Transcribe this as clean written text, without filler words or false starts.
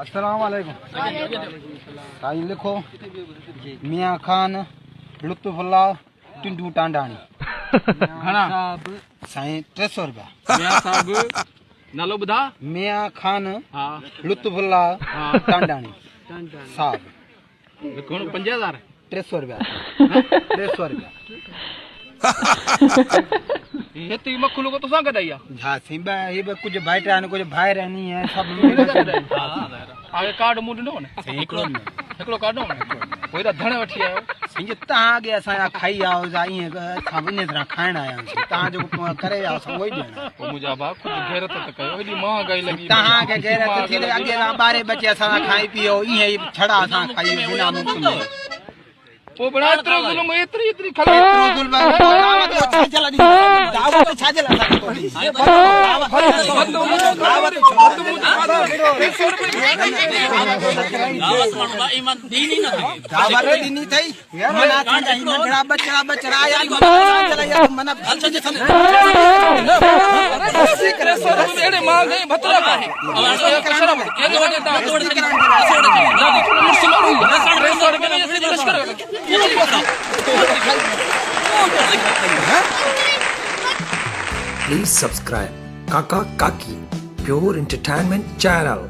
अस्सलाम वालेकुम। साईं लिखो मियाँ खान लुत्फुल्लाह टिंडू टांडाणी। घणा साईं 300 रुपया। मियाँ साहब नालो ॿुधा। मियाँ खान हा लुत्फुल्लाह टांडाणी साहब। 5000 300 रुपया। 300 रुपया। हेती मखलू को तो सा गडाई आ हाँ सिंबा ये कुछ भाई टान कुछ भाई रहनी है सब आगे कार्ड मूड नो ने एकड़ो में एकड़ो कार्ड नो कोई दा धणे वठी आयो सिंज ता के असा खाई आओ जाई सब इन तरह खाण आया ता जो करे आओ सब वही देना ओ मुजा बा खुद गैरत त कयो एडी महंगाई लगी ता के गैरत थी आगे बारे बच्चे असा खाई पियो ये छड़ा असा खाई बिना मुफ्त में ओ बड़ा इतरो जुल्म इतरी खला इतरो जुल्म दावत छाजला दी दावत छाजला सा तो दी दावत ईमान दीनी न दावत दीनी थई मना बचड़ा बचड़ा आया छाजला या मना अच्छा जे सन करे सो एड़े मां गई भतरा का है केगे वगे ता तोड़ के Please subscribe Kaka Kaki Pure Entertainment Channel.